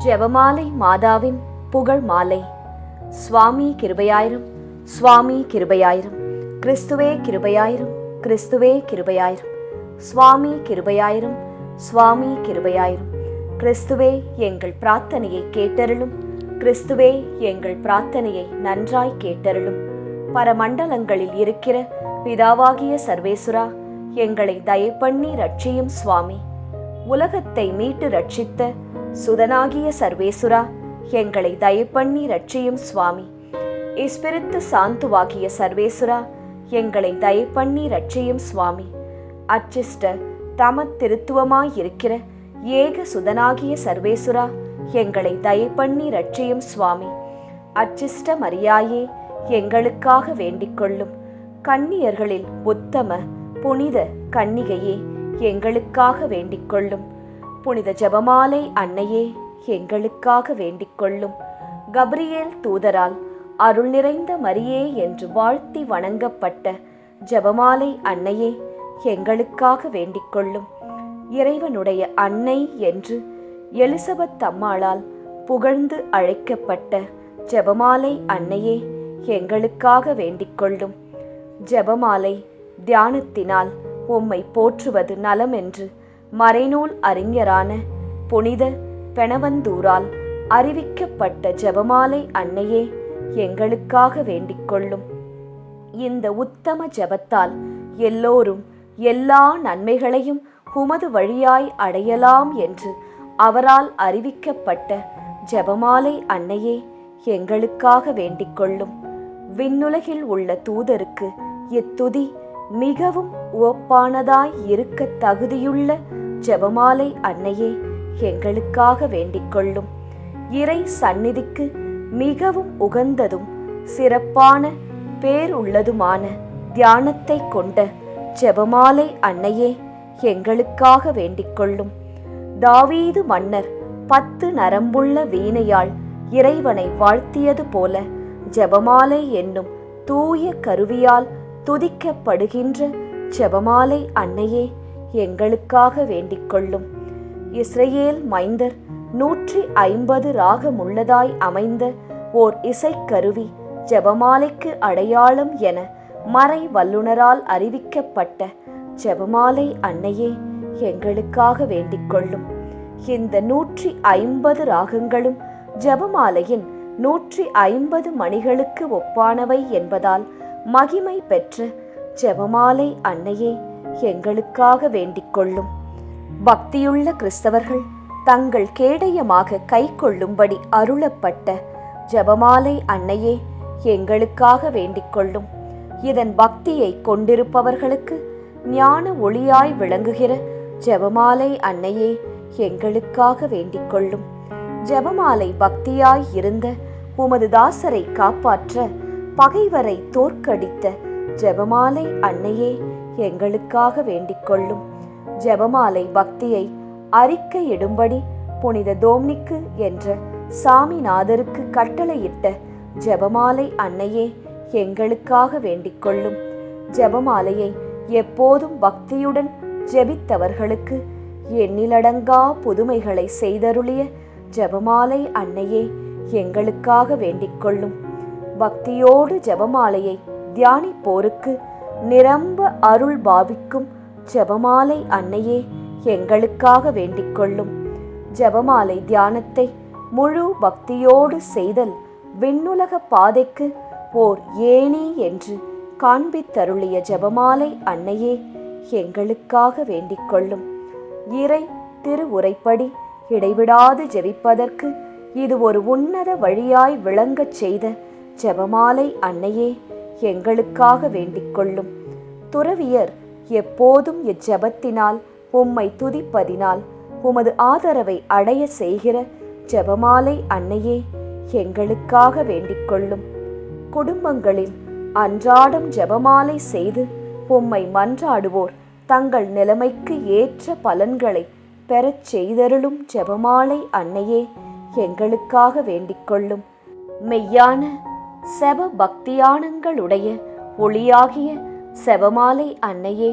ஜெபமாலை மாதாவின் புகழ் மாலை. சுவாமி கிருபையாயிரும், சுவாமி கிருபையாயிரும், கிறிஸ்துவே கிருபையாயிரும், கிறிஸ்துவே கிருபையாயிரும், சுவாமி கிருபையாயிரும், சுவாமி கிருபையாயிரும். கிறிஸ்துவே எங்கள் பிரார்த்தனையை கேட்டருளும், கிறிஸ்துவே எங்கள் பிரார்த்தனையை நன்றாய் கேட்டருளும். பரமண்டலங்களில் இருக்கிற பிதாவாகிய சர்வேசுரா, எங்களை தயப்பண்ணி ரட்சியும் சுவாமி. உலகத்தை மீட்டு ரட்சித்த சுதனாகிய சர்வேசுரா, எங்களை தயப்பண்ணி ரட்சியும் சுவாமி. இஸ்பிரித்து சாந்துவாகிய சர்வேசுரா, எங்களை தயப்பண்ணி ரட்சியும் சுவாமி. அச்சிஷ்ட தம திருத்துவமாயிருக்கிற ஏக சுதனாகிய சர்வேசுரா, எங்களை தயப்பண்ணி ரட்சியும் சுவாமி. அச்சிஷ்ட மரியாயே, எங்களுக்காக வேண்டிக் கொள்ளும். கன்னியர்களில் உத்தம புனித கன்னிகையே, எங்களுக்காக வேண்டிக் கொள்ளும். புனித ஜெபமாலை அன்னையே, எங்களுக்காக வேண்டிக் கொள்ளும். கப்ரியேல் தூதரால் அருள் நிறைந்த மரியே என்று வாழ்த்தி வணங்கப்பட்ட ஜெபமாலை அன்னையே, எங்களுக்காக வேண்டிக் கொள்ளும். இறைவனுடைய அன்னை என்று எலிசபெத் அம்மாளால் புகழ்ந்து அழைக்கப்பட்ட ஜெபமாலை அன்னையே, எங்களுக்காக வேண்டிக் கொள்ளும். ஜெபமாலை தியானத்தினால் உம்மை போற்றுவது நலம் என்று மறைநூல் அறிஞரான புனித பெனவந்தூரால் அறிவிக்கப்பட்ட ஜெபமாலை அன்னையே, எங்களுக்காக வேண்டிக் கொள்ளும். இந்த உத்தம ஜெபத்தால் எல்லோரும் எல்லா நன்மைகளையும் உமது வழியாய் அடையலாம் என்று அவரால் அறிவிக்கப்பட்ட ஜெபமாலை அன்னையே, எங்களுக்காக வேண்டிக் கொள்ளும். விண்ணுலகில் உள்ள தூதருக்கு இத்துதி மிகவும் உவப்பானதாய் இருக்க தகுதியுள்ள ஜெபமாலை அன்னையே, எங்களுக்காக வேண்டிக் கொள்ளும். இறை சந்நிதிக்கு மிகவும் உகந்ததும் சிறப்பான பேருள்ளதுமான தியானத்தை கொண்ட ஜெபமாலை அன்னையே எங்களுக்காக வேண்டிக் கொள்ளும். தாவீது மன்னர் 10 நரம்புள்ள வீணையால் இறைவனை வாழ்த்தியது போல ஜெபமாலை என்னும் தூய கருவியால் துதிக்கப்படுகின்ற ஜெபமாலை அன்னையே எங்களுக்காக வேண்டிக் கொள்ளும். இஸ்ரேல் மைந்தர் 150 ராகமுள்ளதாய் அமைந்த ஓர் இசைக்கருவி ஜெபமாலைக்கு அடையாளம் என மறை வல்லுனரால் அறிவிக்கப்பட்ட ஜெபமாலை அன்னையே எங்களுக்காக வேண்டிக் கொள்ளும். இந்த 150 ராகங்களும் ஜெபமாலையின் 150 மணிகளுக்கு ஒப்பானவை என்பதால் மகிமை பெற்ற ஜெபமாலை அன்னையே எங்களுக்காக வேண்டிக் கொள்ளும். பக்தியுள்ள கிறிஸ்தவர்கள் தங்கள் கேடயமாக கை கொள்ளும்படி அருளப்பட்ட ஜெபமாலை அன்னையே எங்களுக்காக வேண்டிக் கொள்ளும். இதன் பக்தியை கொண்டிருப்பவர்களுக்கு ஞான ஒளியாய் விளங்குகிற ஜெபமாலை அன்னையே எங்களுக்காக வேண்டிக் கொள்ளும். ஜெபமாலை பக்தியாய் இருந்த உமது தாசரை காப்பாற்ற பகைவரை தோற்கடித்த ஜெபமாலை அன்னையே எங்களுக்காக வேண்டிக் கொள்ளும். ஜெபமாலை பக்தியை அறிக்கையிடும்படி புனித தோம்னிக்கு என்ற சாமிநாதருக்கு கட்டளையிட்ட ஜெபமாலை அன்னையே எங்களுக்காக வேண்டிக் கொள்ளும். ஜெபமாலையை எப்போதும் பக்தியுடன் ஜெபித்தவர்களுக்கு எண்ணிலடங்கா புதுமைகளை செய்தருளிய ஜெபமாலை அன்னையே எங்களுக்காக வேண்டிக் கொள்ளும். பக்தியோடு ஜெபமாலையை தியானிப்போருக்கு நிரம்ப அருள் பாவிக்கும் ஜெபமாலை அன்னையே எங்களுக்காக வேண்டிக் கொள்ளும். ஜெபமாலை தியானத்தை முழு பக்தியோடு செய்தல் விண்ணுலக பாதைக்கு ஓர் ஏணி என்று காண்பித்தருளிய ஜெபமாலை அன்னையே எங்களுக்காக வேண்டிக் கொள்ளும். இறை திருவுரைப்படி இடைவிடாது ஜெபிப்பதற்கு இது ஒரு உன்னத வழியாய் விளங்கச் செய்த ஜெபமாலை அன்னையே எங்களுக்காக வேண்டிக் கொள்ளும். துறவியர் எப்போதும் இச்செபத்தினால் உம்மை துதிப்பதினால் உமது ஆதரவை அடைய செய்கிற ஜெபமாலை அன்னையே எங்களுக்காக வேண்டிக் கொள்ளும். குடும்பங்களில் அன்றாடம் ஜெபமாலை செய்து உம்மை மன்றாடுவோர் தங்கள் நிலைமைக்கு ஏற்ற பலன்களை பெறச் செய்தருளும் ஜெபமாலை அன்னையே எங்களுக்காக வேண்டிக் கொள்ளும். மெய்யான செப பக்தியானங்களுடைய ஒளியாகிய செபமாலை அன்னையே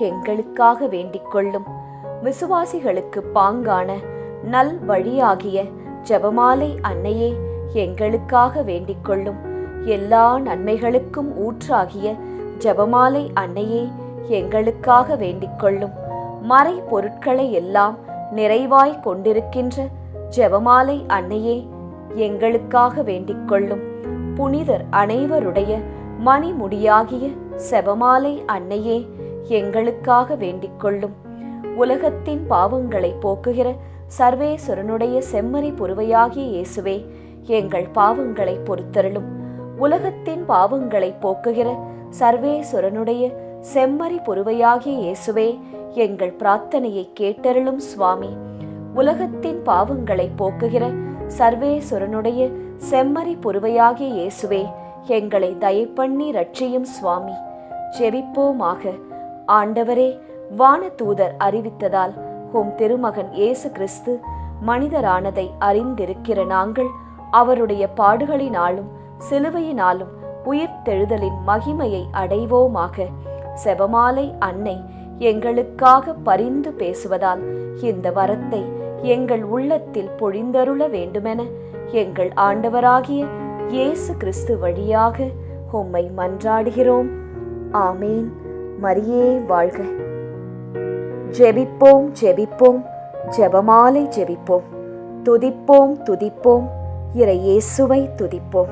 எங்களுக்காக வேண்டிக் கொள்ளும். விசுவாசிகளுக்கு பாங்கான நல் வழியாகிய ஜெபமாலை அன்னையே எங்களுக்காக வேண்டிக் கொள்ளும். எல்லா நன்மைகளுக்கும் ஊற்றாகிய ஜெபமாலை அன்னையே எங்களுக்காக வேண்டிக் கொள்ளும். மறை பொருட்களை எல்லாம் நிறைவாய் கொண்டிருக்கின்ற ஜெபமாலை அன்னையே எங்களுக்காக வேண்டிக் கொள்ளும். புனிதர் அனைவருடைய மணிமுடியாகிய செபமாலை அன்னையே எங்களுக்காக வேண்டிக் கொள்ளும். உலகத்தின் பாவங்களை போக்குகிற சர்வேஸ்வரனுடைய செம்மறி புருவையாகிய இயேசுவே எங்கள் பாவங்களை பொறுத்தருளும். உலகத்தின் பாவங்களை போக்குகிற சர்வேஸ்வரனுடைய செம்மறி புருவையாகிய இயேசுவே எங்கள் பிரார்த்தனையை கேட்டருளும் சுவாமி. உலகத்தின் பாவங்களை போக்குகிற சர்வேஸ்வரனுடைய செம்மறி புருவையாகிய இயேசுவே எங்களை தயப்பண்ணி ரட்சியும் சுவாமி. ஜெபிப்போமாக. ஆண்டவரே, வானதூதர் அறிவித்ததால் உம் திருமகன் இயேசு கிறிஸ்து மனிதரானதை அறிந்திருக்கிற நாங்கள் அவருடைய பாடுகளினாலும் சிலுவையினாலும் உயிர்த்தெழுதலின் மகிமையை அடைவோமாக. செபமாலை அன்னை எங்களுக்காக பரிந்து பேசுவதால் இந்த வரத்தை எங்கள் உள்ளத்தில் பொழிந்தருள வேண்டுமென எங்கள் ஆண்டவராகிய இயேசு கிறிஸ்து வழியாக உம்மை மன்றாடுகிறோம். ஆமேன். மரியே வாழ்க. ஜெபிப்போம் ஜெபிப்போம், ஜெபமாலை ஜெபிப்போம். துதிப்போம் துதிப்போம், இறை இயேசுவை துதிப்போம்.